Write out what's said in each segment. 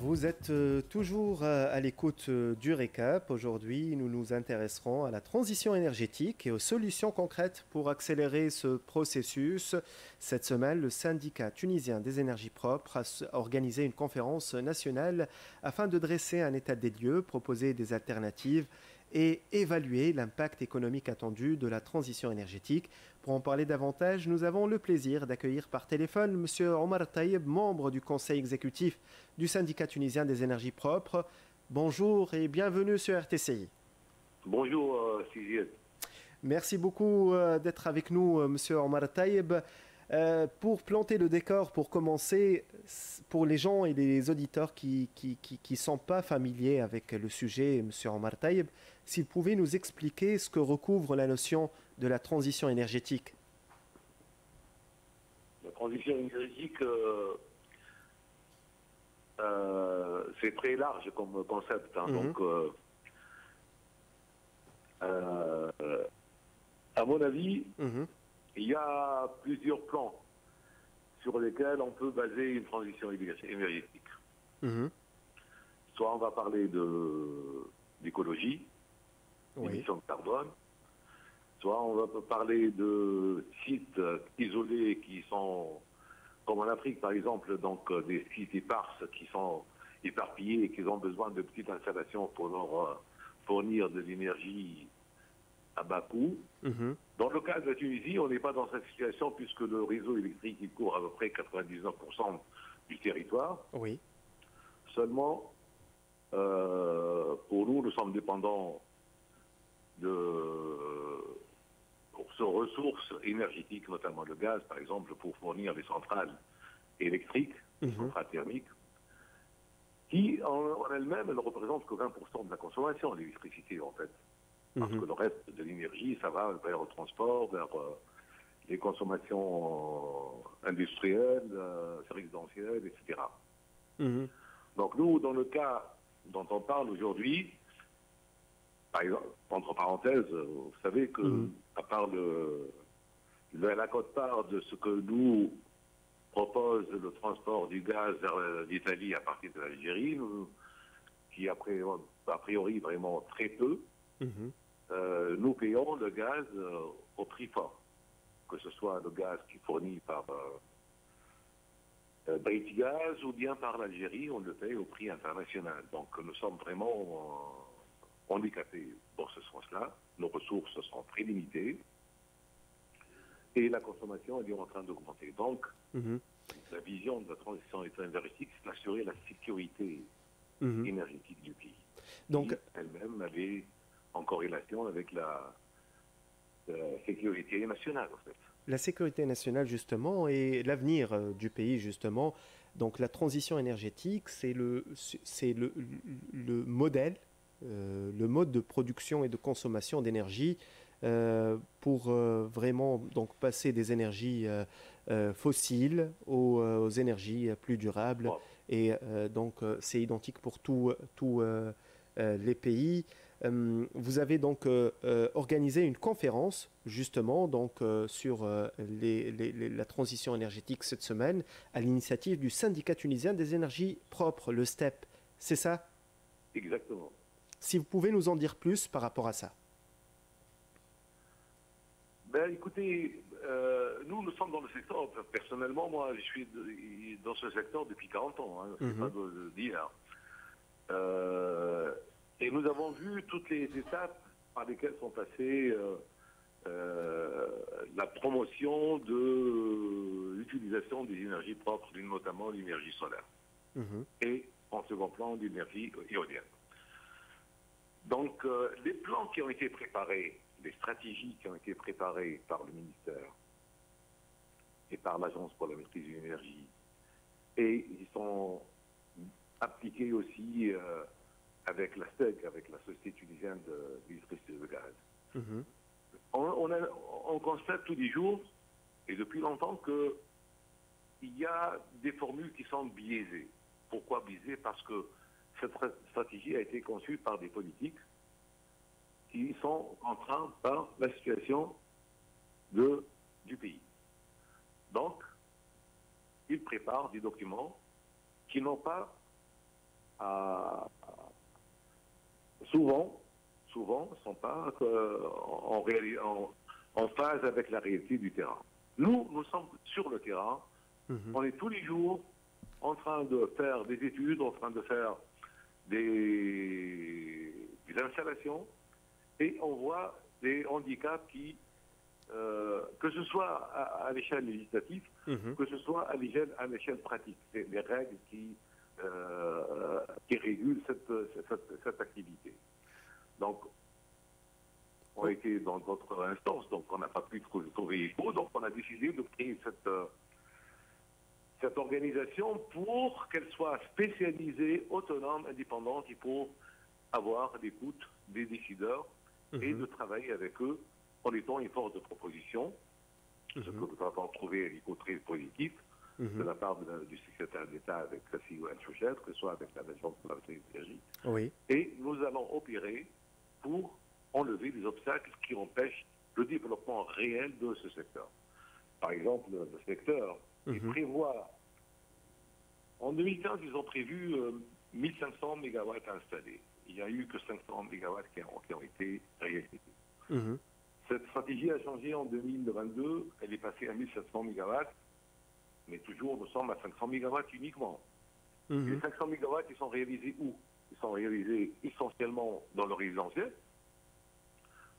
Vous êtes toujours à l'écoute du récap. Aujourd'hui, nous nous intéresserons à la transition énergétique et aux solutions concrètes pour accélérer ce processus. Cette semaine, le syndicat tunisien des énergies propres a organisé une conférence nationale afin de dresser un état des lieux, proposer des alternatives et évaluer l'impact économique attendu de la transition énergétique. Pour en parler davantage, nous avons le plaisir d'accueillir par téléphone M. Omar Taïeb, membre du conseil exécutif du syndicat tunisien des énergies propres. Bonjour et bienvenue sur RTCI. Bonjour, Sizied. Merci beaucoup d'être avec nous, Monsieur Omar Taïeb. Pour planter le décor, pour commencer, pour les gens et les auditeurs qui ne sont pas familiers avec le sujet, Monsieur Omar Taïeb, s'il pouvait nous expliquer ce que recouvre la notion de la transition énergétique. La transition énergétique, c'est très large comme concept. Donc, à mon avis, il y a plusieurs plans sur lesquels on peut baser une transition énergétique. Soit on va parler d'écologie, d'émissions de carbone, soit on va parler de sites isolés qui sont, comme en Afrique par exemple, donc des sites éparses qui sont éparpillés et qui ont besoin de petites installations pour leur fournir de l'énergie à bas coût. Dans le cas de la Tunisie, on n'est pas dans cette situation puisque le réseau électrique il couvre à peu près 99% du territoire. Oui. Seulement, pour nous sommes dépendants de ressources énergétiques, notamment le gaz, par exemple, pour fournir les centrales électriques, les centrales thermiques, qui en elles-mêmes, elles ne représentent que 20% de la consommation d'électricité, en fait. Parce que le reste de l'énergie, ça va vers le transport, vers les consommations industrielles, résidentielles, etc. Donc nous, dans le cas dont on parle aujourd'hui, par exemple, entre parenthèses, vous savez que, à part la quote-part de ce que nous propose le transport du gaz vers l'Italie à partir de l'Algérie, qui a priori vraiment très peu, nous payons le gaz au prix fort. Que ce soit le gaz qui est fourni par British Gas ou bien par l'Algérie, on le paye au prix international. Donc nous sommes vraiment handicapés dans ce sens-là. Nos ressources sont très limitées et la consommation est en train d'augmenter. Donc, la vision de la transition énergétique, c'est d'assurer la sécurité énergétique du pays. Donc, qui elle-même avait en corrélation avec la sécurité nationale, en fait. La sécurité nationale, justement, et l'avenir du pays, justement. Donc, la transition énergétique, c'est le modèle, le mode de production et de consommation d'énergie pour vraiment donc, passer des énergies fossiles aux énergies plus durables. Et donc, c'est identique pour tous les pays. Vous avez donc organisé une conférence justement donc, sur la transition énergétique cette semaine à l'initiative du syndicat tunisien des énergies propres, le STEP. C'est ça? Exactement. Si vous pouvez nous en dire plus par rapport à ça. Ben, écoutez, nous sommes dans le secteur. Personnellement, moi, je suis dans ce secteur depuis 40 ans. C'est pas d'hier. Et nous avons vu toutes les étapes par lesquelles sont passées la promotion de l'utilisation des énergies propres, notamment l'énergie solaire. Et en second plan, l'énergie éolienne. Donc, les plans qui ont été préparés, les stratégies qui ont été préparées par le ministère et par l'Agence pour la maîtrise de l'énergie, et ils sont appliqués aussi avec la STEC, avec la Société tunisienne d'électricité et de gaz. On constate tous les jours, et depuis longtemps, qu'il y a des formules qui sont biaisées. Pourquoi biaisées? Parce que cette stratégie a été conçue par des politiques qui sont contraints par la situation du pays. Donc, ils préparent des documents qui n'ont pas souvent, ne sont pas en phase avec la réalité du terrain. Nous sommes sur le terrain, on est tous les jours en train de faire des études, en train de faire des installations, et on voit des handicaps qui, que ce soit à l'échelle législative, que ce soit à l'échelle pratique, les règles qui régulent cette activité. Donc, on a été dans d'autres instances, donc on n'a pas pu trouver écho, donc on a décidé de créer cette organisation pour qu'elle soit spécialisée, autonome, indépendante, et pour avoir l'écoute des décideurs et de travailler avec eux en étant une force de proposition, ce que nous avons trouvé un écho très positif de la part du secrétaire d'État avec Cassie Chouchette, que ce soit avec l'agence de l'énergie. Oui. Et nous allons opérer pour enlever les obstacles qui empêchent le développement réel de ce secteur. Par exemple, le secteur, il prévoit, en 2015, ils ont prévu 1500 mégawatts installés. Il n'y a eu que 500 mégawatts qui ont été réalisés. Cette stratégie a changé en 2022, elle est passée à 1700 mégawatts, mais toujours nous sommes à 500 mégawatts uniquement. Les 500 mégawatts, ils sont réalisés où? Ils sont réalisés essentiellement dans le résidentiel,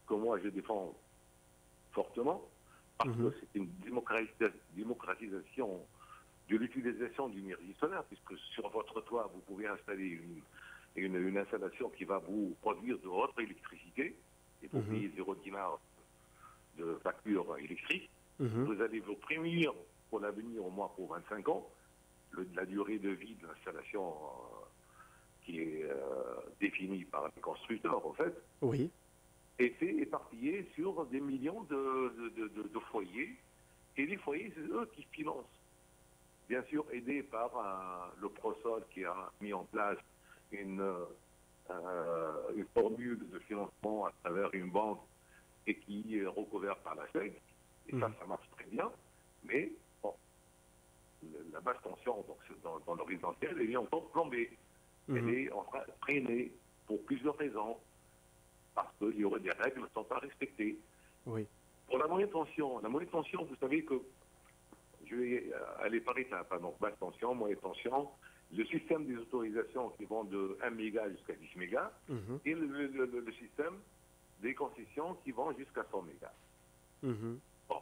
que moi je défends fortement, parce que c'est une démocratisation de l'utilisation du énergie solaire, puisque sur votre toit, vous pouvez installer une installation qui va vous produire de votre électricité, et vous payez 0 dinars de facture électrique. Vous allez vous prémunir pour l'avenir, au moins pour 25 ans, la durée de vie de l'installation qui est définie par les constructeurs, en fait. Oui. Et c'est éparpillé sur des millions de foyers. Et les foyers, c'est eux qui financent. Bien sûr, aidés par le Prosol qui a mis en place une formule de financement à travers une banque et qui est recouverte par la SEG. Et ça marche très bien. Mais bon, la basse tension dans le résidentiel, elle est encore plombée. Elle est en train de traîner pour plusieurs raisons. Parce qu'il y aurait des règles qui ne sont pas respectées. Oui. Pour la moyenne tension, vous savez que je vais aller par étapes, hein, donc basse tension, moyenne tension, le système des autorisations qui vont de 1 méga jusqu'à 10 mégas, et le système des concessions qui vont jusqu'à 100 mégas. Bon.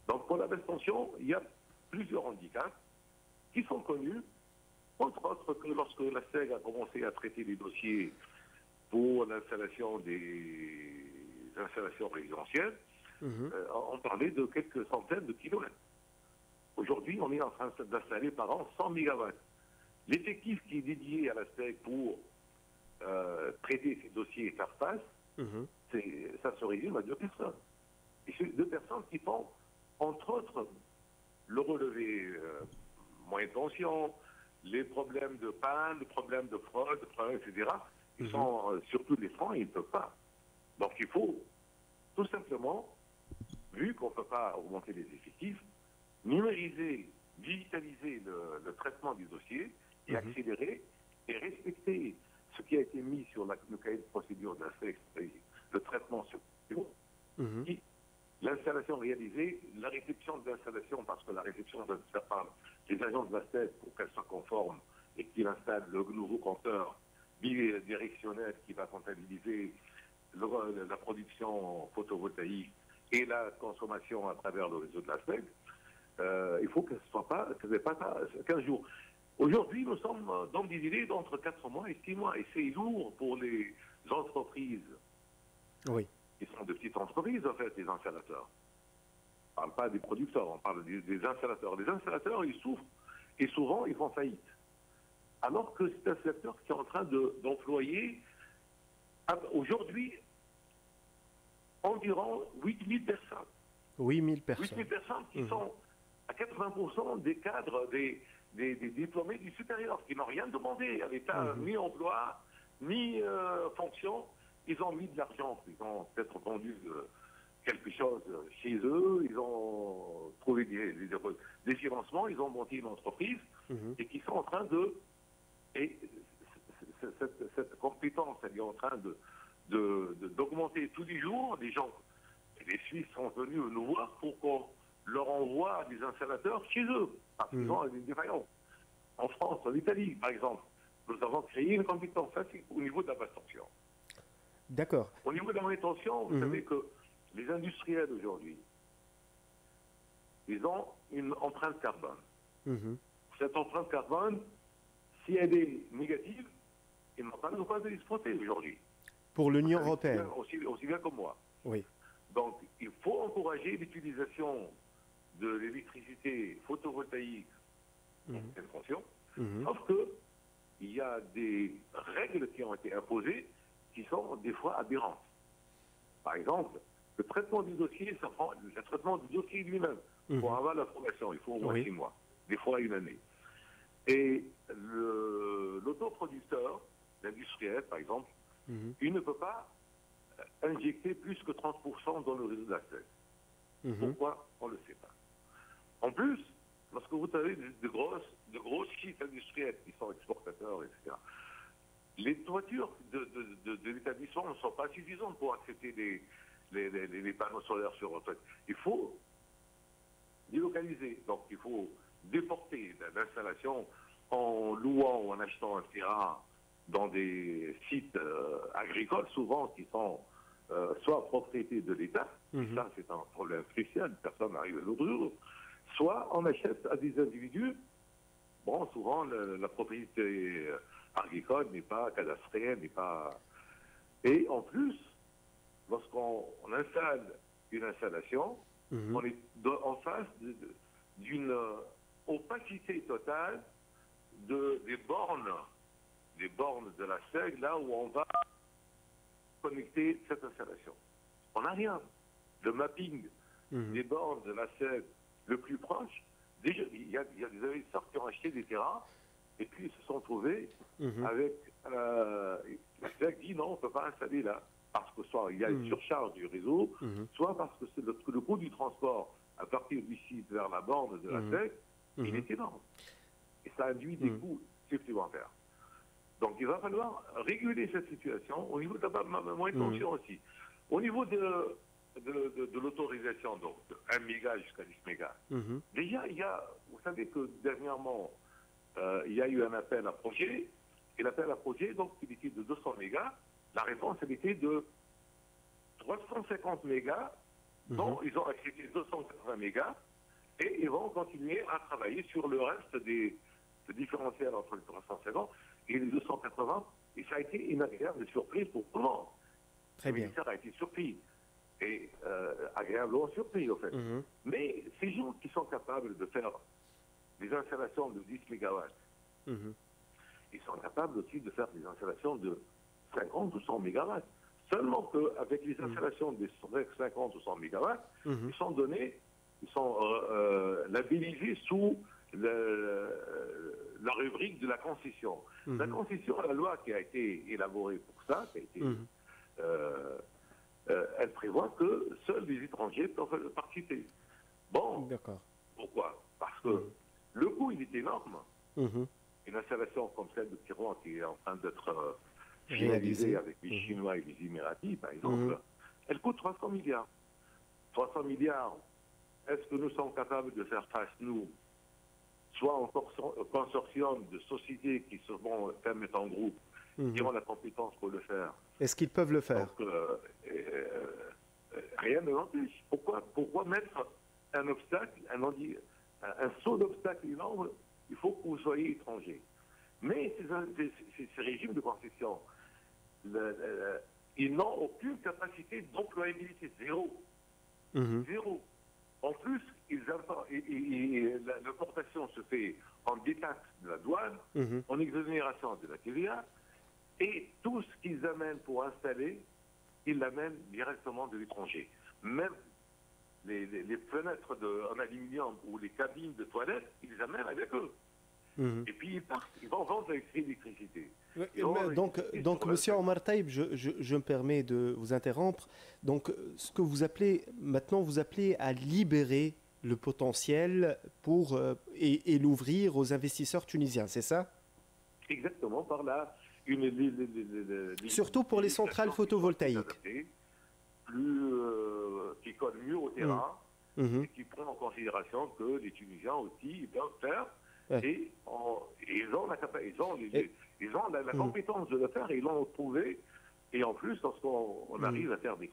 Donc pour la basse tension, il y a plusieurs handicaps qui sont connus, entre autres que lorsque la SEG a commencé à traiter les dossiers pour l'installation des installations résidentielles, on parlait de quelques centaines de kilomètres. Aujourd'hui, on est en train d'installer par an 100 mégawatts. L'effectif qui est dédié à la STEC pour traiter ces dossiers et faire face, ça se résume à 2 personnes. Et c'est 2 personnes qui font, entre autres, le relevé moyenne tension, les problèmes de panne, les problèmes de fraude, etc. Ils sont sur tous les fronts et ils ne peuvent pas. Donc il faut tout simplement, vu qu'on ne peut pas augmenter les effectifs, numériser, digitaliser le traitement du dossier et accélérer et respecter ce qui a été mis sur le cahier de procédure de la SEC, le traitement sur l'installation réalisée, la réception de l'installation, parce que la réception doit se faire par les agences de la SEC pour qu'elle soit conforme et qu'il installe le nouveau compteur bidirectionnel qui va comptabiliser la production photovoltaïque et la consommation à travers le réseau de la SEC. Il faut que ce soit pas 15 jours. Aujourd'hui, nous sommes dans des délais d'entre 4 mois et 6 mois. Et c'est lourd pour les entreprises. Oui. Qui sont de petites entreprises, en fait, les installateurs. On ne parle pas des producteurs, on parle des installateurs. Les installateurs, ils souffrent et souvent, ils font faillite. Alors que c'est un secteur qui est en train d'employer, aujourd'hui, environ 8000 personnes. 8000 personnes. 8000 personnes qui sont à 80% des cadres, des diplômés du supérieur, qui n'ont rien demandé à l'État, ni emploi, ni fonction. Ils ont mis de l'argent, ils ont peut-être vendu quelque chose chez eux, ils ont trouvé des financements, ils ont monté une entreprise et qui sont en train de... Et cette compétence, elle est en train d'augmenter tous les jours. Les Suisses sont venus nous voir pour qu'on leur envoie des installateurs chez eux, parce qu'ils ont des défaillances. En France, en Italie, par exemple, nous avons créé une compétence au niveau de la basse tension. D'accord. Au niveau de la manutention, vous savez que les industriels aujourd'hui, ils ont une empreinte carbone. Cette empreinte carbone, si elle est négative, ils n'ont pas le droit de l'exploiter aujourd'hui. Pour l'Union européenne. Aussi bien que moi. Oui. Donc, il faut encourager l'utilisation de l'électricité photovoltaïque en pleine tension, sauf qu'il y a des règles qui ont été imposées qui sont des fois aberrantes. Par exemple, le traitement du dossier, ça prend le traitement du dossier lui-même. Pour avoir l'approbation, il faut au moins 6 mois, des fois 1 année. Et l'autoproducteur, l'industriel par exemple, il ne peut pas injecter plus que 30% dans le réseau d'accès. Pourquoi? On ne le sait pas. En plus, lorsque vous avez de gros sites industriels qui sont exportateurs, etc., les toitures de l'établissement ne sont pas suffisantes pour accepter les panneaux solaires sur votre toit. Il faut délocaliser. Donc, il faut déporter l'installation en louant ou en achetant un terrain dans des sites agricoles, souvent qui sont soit propriété de l'État, ça c'est un problème crucial, personne n'arrive à l'autre jour, soit on achète à des individus. Bon, souvent la propriété agricole n'est pas cadastrée, n'est pas... Et en plus, lorsqu'on installe une installation, on est en face d'une opacité totale des bornes de la SEG, là où on va connecter cette installation. On n'a rien. Le mapping des bornes de la SEG le plus proche, déjà, il y a des investisseurs qui ont acheté des terrains et puis ils se sont trouvés avec la SEG dit non, on ne peut pas installer là. Parce que soit il y a une surcharge du réseau, soit parce que le coût du transport à partir du site vers la borne de la SEG, il est énorme. Et ça induit des coûts supplémentaires. Donc il va falloir réguler cette situation au niveau de la moyenne tension aussi. Au niveau de l'autorisation, donc de 1 méga jusqu'à 10 mégas, déjà, vous savez que dernièrement, il y a eu un appel à projet, et l'appel à projet, donc, il était de 200 mégas. La réponse, elle était de 350 mégas, dont ils ont accepté 280 mégas, et ils vont continuer à travailler sur le reste des différentiels entre les 350 et les 280. Et ça a été une agréable surprise pour tout le monde. Très bien. Le ministère a été surpris, et agréablement surpris, en fait. Mais ces gens qui sont capables de faire des installations de 10 mégawatts, ils sont capables aussi de faire des installations de 50 ou 100 mégawatts. Seulement qu'avec les installations de 50 ou 100 mégawatts, ils sont donnés, ils sont labellisés sous la rubrique de la concession. La concession, la loi qui a été élaborée pour ça, qui a été, elle prévoit que seuls les étrangers peuvent participer. Bon, pourquoi? Parce que le coût, il est énorme. Une installation comme celle de Tiroir qui est en train d'être réalisée avec les Chinois et les Émiratis, par exemple, elle coûte 300 milliards. 300 milliards, est-ce que nous sommes capables de faire face, nous, soit en consortium de sociétés qui se vont mettre en groupe, qui ont la compétence pour le faire? Est-ce qu'ils peuvent le faire? Donc, rien ne l'empêche. Pourquoi mettre un obstacle, un saut d'obstacle énorme? Il faut que vous soyez étranger. Mais ces régimes de concession, ils n'ont aucune capacité d'employabilité, zéro. Zéro. En plus, l'importation se fait en détaxe de la douane, en exonération de la TVA, et tout ce qu'ils amènent pour installer, ils l'amènent directement de l'étranger. Même les fenêtres en aluminium ou les cabines de toilettes, ils les amènent avec eux. Et puis ils partent, ils vont vendre l'électricité. Donc Monsieur Omar Taïb, je me permets de vous interrompre. Donc, ce que vous appelez, maintenant, vous appelez à libérer le potentiel et l'ouvrir aux investisseurs tunisiens, c'est ça? Exactement, par la Surtout pour les centrales photovoltaïques. Qui collent mieux au terrain et qui prennent en considération que les Tunisiens aussi ils peuvent faire. Et ils ont la compétence de le faire et ils l'ont trouvé. Et en plus, lorsqu'on arrive à faire des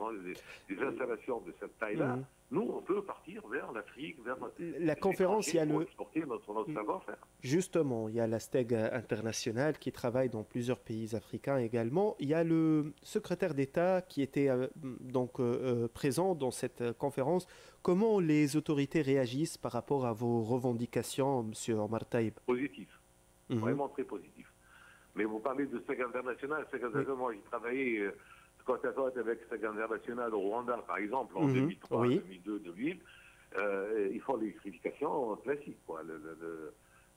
installations de cette taille-là, nous, on peut partir vers l'Afrique, vers la conférence, il y a exporter notre savoir-faire. Justement, il y a la STEG internationale qui travaille dans plusieurs pays africains également. Il y a le secrétaire d'État qui était présent dans cette conférence. Comment les autorités réagissent par rapport à vos revendications, M. Omar Taïb? Positif, vraiment très positif. Mais vous parlez de STEG international. STEG international, moi, j'ai travaillé côte à côte avec STEG international au Rwanda, par exemple, en 2003, 2002, 2000. Ils font l'électrification classique, quoi.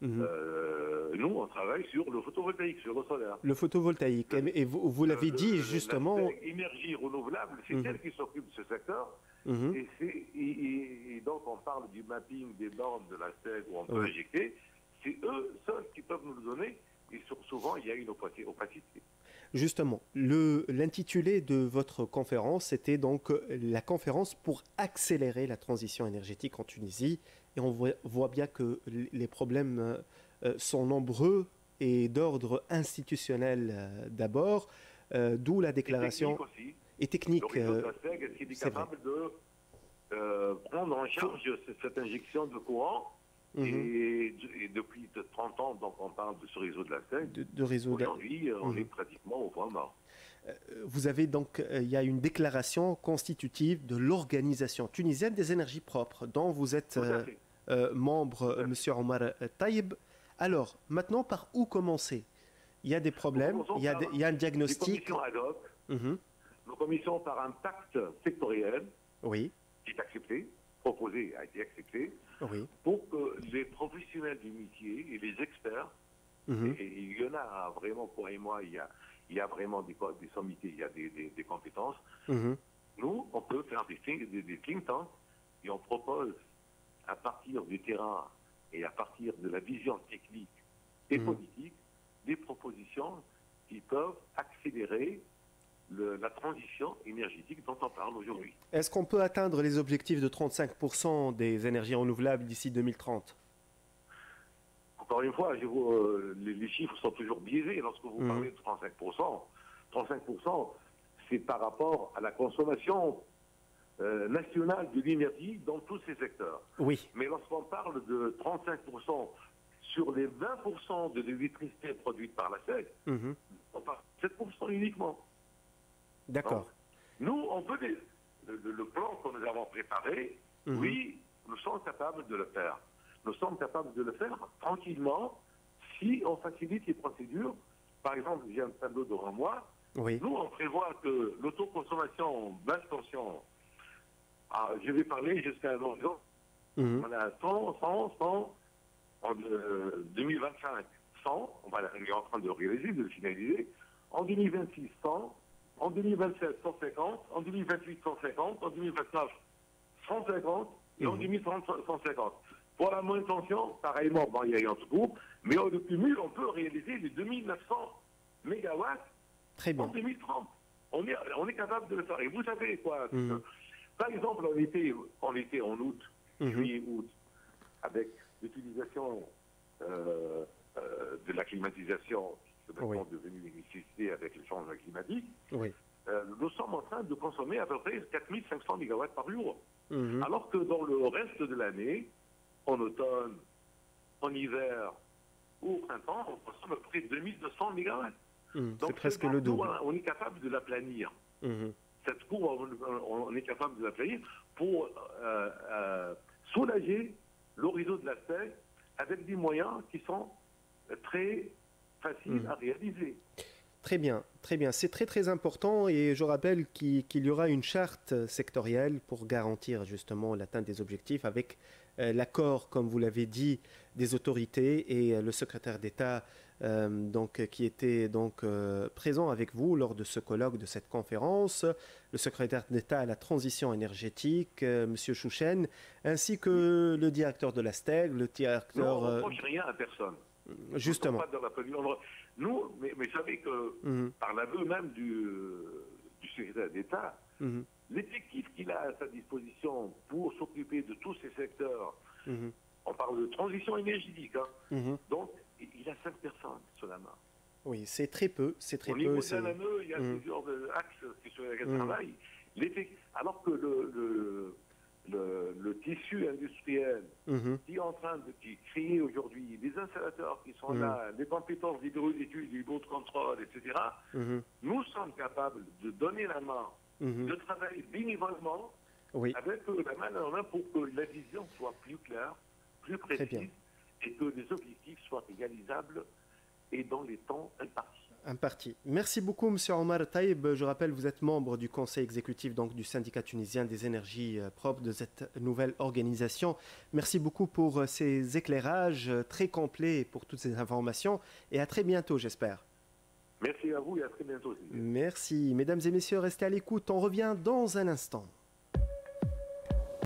Nous, on travaille sur le photovoltaïque, sur le solaire. Le photovoltaïque. Et vous l'avez dit, justement... L'énergie renouvelable, c'est elle qui s'occupe de ce secteur. Et donc, on parle du mapping des bornes de la STEG où on peut injecter. C'est eux seuls qui peuvent nous le donner. Et souvent, il y a une opacité. Justement, l'intitulé de votre conférence, c'était donc la conférence pour accélérer la transition énergétique en Tunisie. Et on voit bien que les problèmes sont nombreux et d'ordre institutionnel d'abord, d'où la déclaration... Et technique aussi. Le réseau de la STEG, est-ce qu'il est capable de prendre en charge cette injection de courant? Et depuis 30 ans, donc on parle de ce réseau de la STEG. Aujourd'hui, on est pratiquement au point mort. Vous avez donc, il y a une déclaration constitutive de l'Organisation tunisienne des énergies propres, dont vous êtes membre, M. Omar Taïb. Alors, maintenant, par où commencer? Il y a des problèmes, il y a un diagnostic. Nous commençons par un pacte sectoriel qui est accepté, proposé, a été accepté, pour que les professionnels du métier et les experts, et il y en a vraiment, pour et moi, il y a vraiment des sommités, il y a des compétences. Nous, on peut faire des think tanks et on propose, à partir du terrain et à partir de la vision technique et politique, des propositions qui peuvent accélérer la transition énergétique dont on parle aujourd'hui. Est-ce qu'on peut atteindre les objectifs de 35% des énergies renouvelables d'ici 2030? Encore une fois, les chiffres sont toujours biaisés lorsque vous parlez de 35%. 35%, c'est par rapport à la consommation nationale de l'énergie dans tous ces secteurs. Mais lorsqu'on parle de 35% sur les 20% de l'électricité produite par la STEG, on parle de 7% uniquement. D'accord. Nous, on peut le plan que nous avons préparé, oui, nous sommes capables de le faire. Nous sommes capables de le faire tranquillement si on facilite les procédures. Par exemple, j'ai un tableau devant moi. Nous, on prévoit que l'autoconsommation basse tension, je vais parler jusqu'à un horizon, on a 100 en 2025, 100, on est en train de réaliser, de finaliser, en 2026, 100, en 2027, 150, en 2028, 150, en 2029, 150, et en 2030, 150. Pour la moyenne tension, pareillement, il y a un trou, mais au cumul, on peut réaliser les 2900 mégawatts en 2030. On est capable de le faire. Et vous savez quoi? Par exemple, en août, juillet-août, avec l'utilisation de la climatisation, qui est maintenant devenue une nécessité avec le changement climatique, nous sommes en train de consommer à peu près 4500 mégawatts par jour. Alors que dans le reste de l'année, en automne, en hiver ou au printemps, on consomme à peu près 2200 mégawatts. C'est presque le double. On est capable de la planir. Cette courbe, on est capable de la planir pour soulager l'horizon de la STEG avec des moyens qui sont très faciles à réaliser. Très bien, très bien. C'est très très important et je rappelle qu'il y aura une charte sectorielle pour garantir justement l'atteinte des objectifs avec l'accord, comme vous l'avez dit, des autorités et le secrétaire d'État qui était présent avec vous lors de ce colloque, de cette conférence, le secrétaire d'État à la transition énergétique, M. Chouchen, ainsi que le directeur de la STEG, le directeur... Non, on ne reproche rien à personne. Justement. Nous, mais vous savez que par l'aveu même du secrétaire d'État, l'effectif qu'il a à sa disposition pour s'occuper de tous ces secteurs, on parle de transition énergétique, donc il a 5 personnes sur la main. Oui, c'est très peu. C'est très Au niveau de l'AME, il y a plusieurs axes sur lesquels travaillent. Alors que le tissu industriel qui est en train de créer aujourd'hui, les installateurs qui sont là, les compétences des bureaux d'études, des bureaux de contrôle, etc., nous sommes capables de donner la main, de travailler bénévolement avec la main en main pour que la vision soit plus claire, plus précise et que les objectifs soient égalisables et dans les temps impartis. Merci beaucoup, M. Omar Taïb. Je rappelle, vous êtes membre du conseil exécutif du syndicat tunisien des énergies propres de cette nouvelle organisation. Merci beaucoup pour ces éclairages très complets et pour toutes ces informations. Et à très bientôt, j'espère. Merci à vous et à très bientôt. Merci. Mesdames et messieurs, restez à l'écoute. On revient dans un instant.